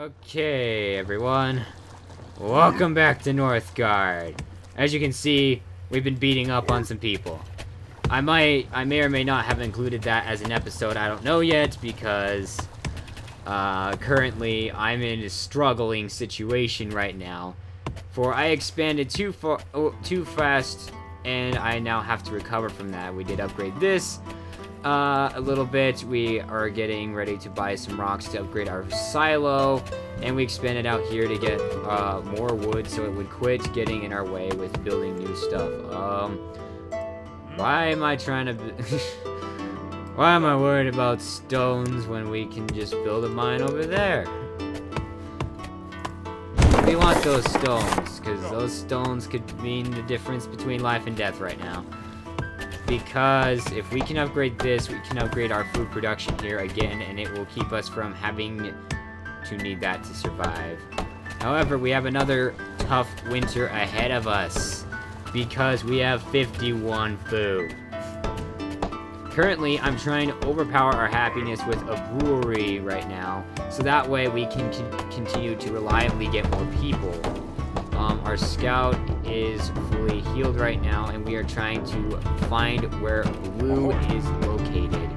Okay, everyone. Welcome back to Northgard. As you can see, we've been beating up on some people. I may or may not have included that as an episode, I don't know yet, because currently I'm in a struggling situation right now. For I expanded too fast, and I now have to recover from that. We did upgrade this a little bit. We are getting ready to buy some rocks to upgrade our silo, and we expanded out here to get more wood so it would quit getting in our way with building new stuff. Why am I trying to why am I worried about stones when we can just build a mine over there? We want those stones, because those stones could mean the difference between life and death right now. Because if we can upgrade this, we can upgrade our food production here again, and it will keep us from having to need that to survive. However, we have another tough winter ahead of us, because we have 51 food. Currently, I'm trying to overpower our happiness with a brewery right now, so that way we can continue to reliably get more people. Our scout is fully healed right now, and we are trying to find where blue is located.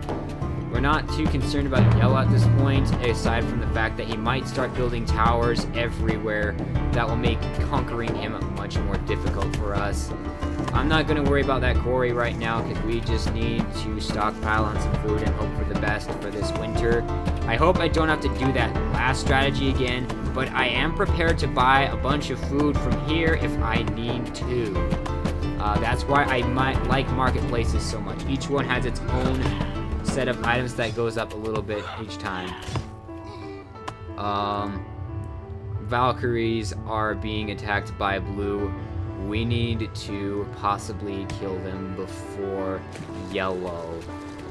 We're not too concerned about yellow at this point, aside from the fact that he might start building towers everywhere that will make conquering him much more difficult for us. I'm not going to worry about that quarry right now, because we just need to stockpile on some food and hope for the best for this winter. I hope I don't have to do that last strategy again, but I am prepared to buy a bunch of food from here if I need to. That's why I might like marketplaces so much. Each one has its own set of items that goes up a little bit each time. Valkyries are being attacked by blue. We need to possibly kill them before yellow.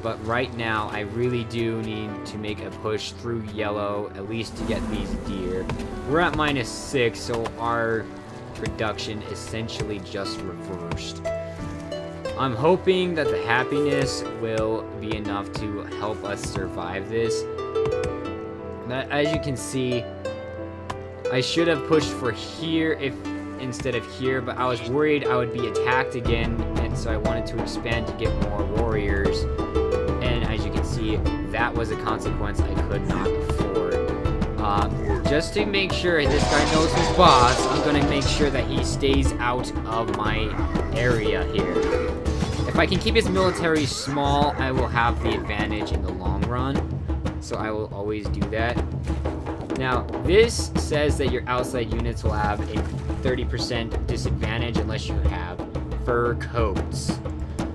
But right now, I really do need to make a push through yellow, at least to get these deer. We're at -6, so our production essentially just reversed. I'm hoping that the happiness will be enough to help us survive this. But as you can see, I should have pushed for here instead of here, but I was worried I would be attacked again, and so I wanted to expand to get more warriors. And as you can see, that was a consequence I could not afford. Just to make sure this guy knows his boss, I'm going to make sure that he stays out of my area here. If I can keep his military small, I will have the advantage in the long run, so I will always do that. Now, this says that your outside units will have a 30% disadvantage unless you have fur coats,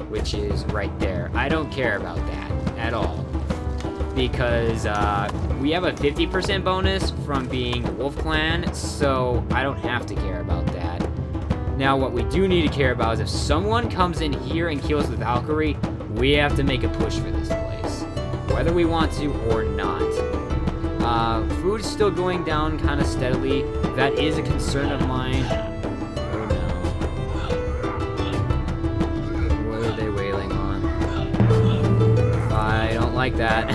which is right there. I don't care about that at all, because we have a 50% bonus from being the Wolf Clan, so I don't have to care about that. Now, what we do need to care about is if someone comes in here and kills the Valkyrie, we have to make a push for this place, whether we want to or not. Food's still going down kind of steadily. That is a concern of mine. Oh no. What are they wailing on? I don't like that.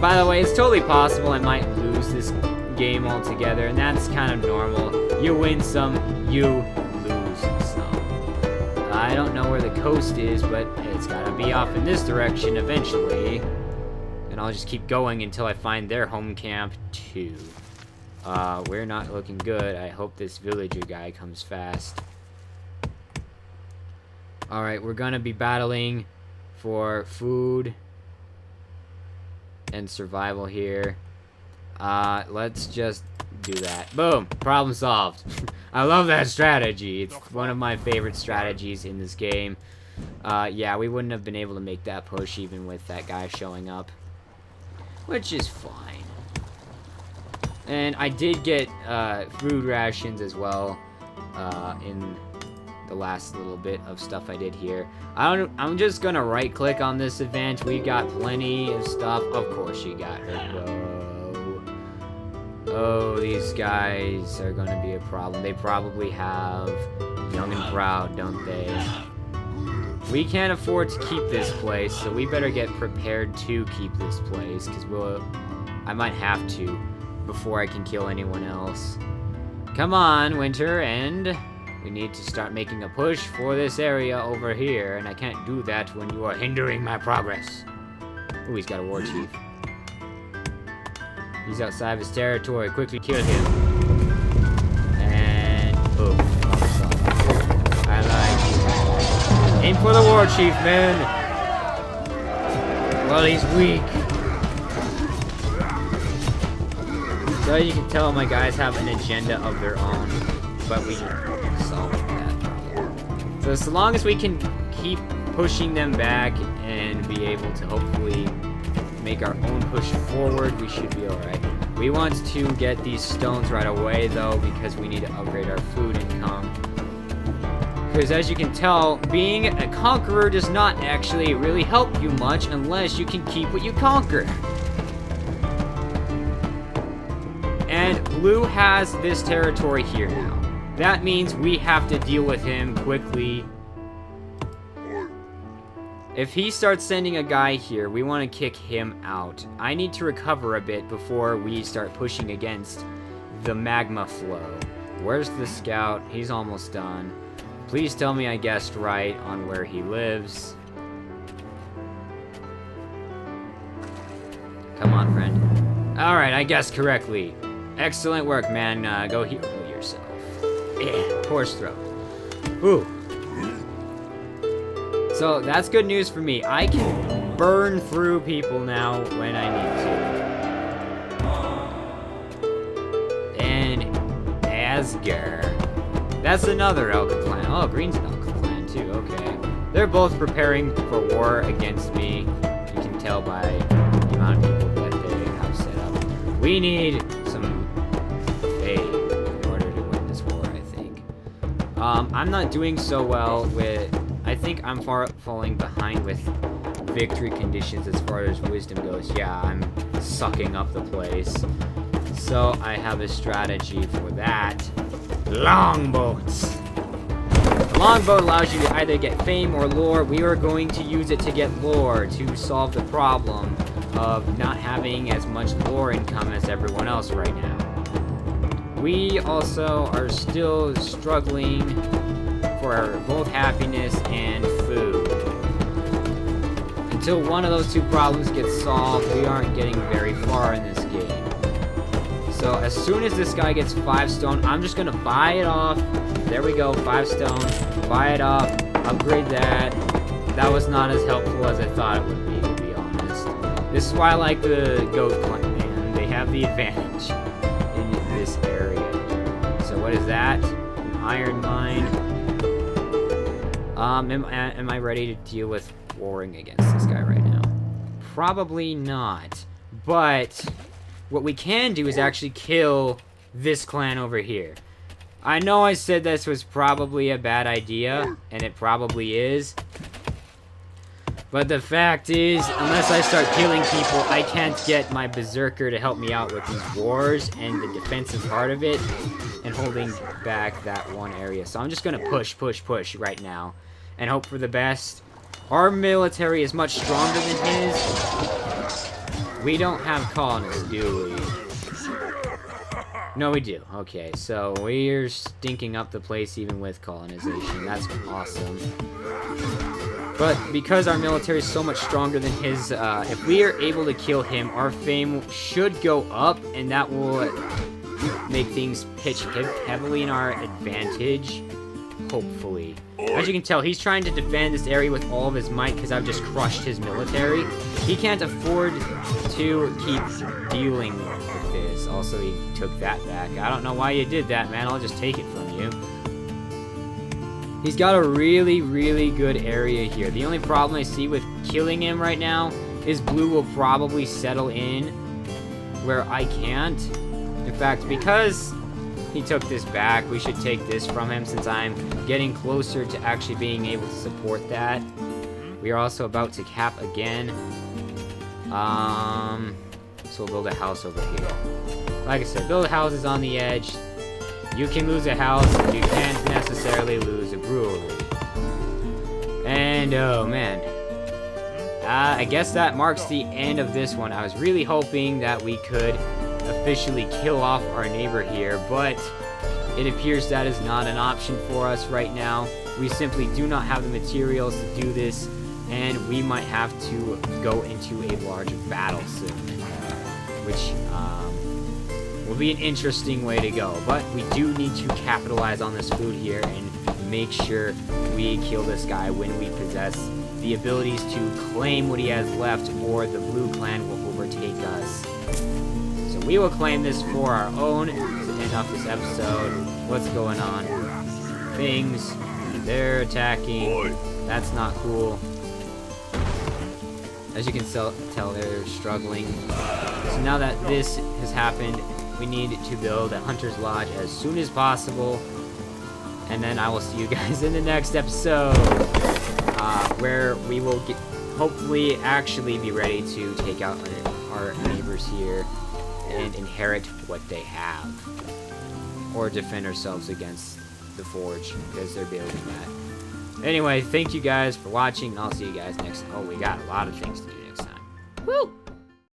By the way, it's totally possible I might lose this game altogether, and that's kind of normal. You win some, you lose some. I don't know where the coast is, but it's gotta be off in this direction eventually. And I'll just keep going until I find their home camp too. We're not looking good. I hope this villager guy comes fast. Alright, we're gonna be battling for food and survival here. Let's just do that. Boom! Problem solved. I love that strategy. It's one of my favorite strategies in this game. Yeah, we wouldn't have been able to make that push even with that guy showing up, which is fine. And I did get food rations as well in the last little bit of stuff I did here. I'm just gonna right click on this event. We got plenty of stuff. Of course you got her. Whoa. Oh, these guys are gonna be a problem. They probably have Young and Proud, don't they? We can't afford to keep this place, so we better get prepared to keep this place, because I might have to. before I can kill anyone else. Come on, Winter, and we need to start making a push for this area over here, and I can't do that when you are hindering my progress. Ooh, he's got a war chief. He's outside of his territory. Quickly kill him. And boom. I like you. Aim for the war chief, man. Well, he's weak. So you can tell my guys have an agenda of their own, but we solve that. So as long as we can keep pushing them back and be able to hopefully make our own push forward, we should be alright. We want to get these stones right away though, because we need to upgrade our food income. Because as you can tell, being a conqueror does not actually really help you much unless you can keep what you conquer. And Blue has this territory here now. That means we have to deal with him quickly. If he starts sending a guy here, we want to kick him out. I need to recover a bit before we start pushing against the magma flow. Where's the scout? He's almost done. Please tell me I guessed right on where he lives. Come on, friend. Alright, I guessed correctly. Excellent work, man. Go heal yourself. Yeah, horse throat. Ooh. So, that's good news for me. I can burn through people now when I need to. And Asgar. That's another Elka clan. Oh, Green's an Elka clan too, okay. They're both preparing for war against me. You can tell by the amount of people that they have set up. We need some faith in order to win this war, I think. I'm not doing so well with... I think I'm falling behind with victory conditions as far as wisdom goes. Yeah, I'm sucking up the place. So I have a strategy for that. Longboats! The longboat allows you to either get fame or lore. We are going to use it to get lore to solve the problem of not having as much lore income as everyone else right now. We also are still struggling for both happiness and food. Until one of those two problems gets solved, we aren't getting very far in this game. So as soon as this guy gets 5 stone, I'm just gonna buy it off. There we go, 5 stone. Buy it off, upgrade that. That was not as helpful as I thought it would be, to be honest. This is why I like the goat clan, man. They have the advantage in this area. So what is that? An iron mine. Am I ready to deal with warring against this guy right now? Probably not. But what we can do is actually kill this clan over here. I know I said this was probably a bad idea, and it probably is. But the fact is, unless I start killing people, I can't get my berserker to help me out with these wars and the defensive part of it, and holding back that one area. So I'm just gonna push right now, and hope for the best. Our military is much stronger than his. We don't have colonists, do we? No, we do. Okay, so we're stinking up the place even with colonization. That's awesome. But because our military is so much stronger than his, if we are able to kill him, our fame should go up, and that will make things pitch heavily in our advantage. Hopefully. As you can tell, he's trying to defend this area with all of his might because I've just crushed his military. He can't afford to keep dealing with this. Also, he took that back. I don't know why you did that, man. I'll just take it from you. He's got a really, really good area here. The only problem I see with killing him right now is Blue will probably settle in where I can't. In fact, because he took this back, we should take this from him since I'm getting closer to actually being able to support that. We are also about to cap again. So we'll build a house over here. Like I said, build houses on the edge. You can lose a house, you can't necessarily lose a brewery. And, oh man. I guess that marks the end of this one. I was really hoping that we could officially kill off our neighbor here, but it appears that is not an option for us right now. We simply do not have the materials to do this, and we might have to go into a large battle soon, which will be an interesting way to go. But we do need to capitalize on this food here and make sure we kill this guy when we possess the abilities to claim what he has left, or the blue clan will overtake us. So we will claim this for our own. To end off this episode, what's going on? Things, they're attacking. That's not cool. As you can tell, they're struggling. So now that this has happened, we need to build a hunter's lodge as soon as possible. And then I will see you guys in the next episode, where we will hopefully actually be ready to take out our neighbors here and inherit what they have, or defend ourselves against the forge, because they're building that. Anyway, thank you guys for watching, and I'll see you guys next time. Oh, we got a lot of things to do next time. Woo!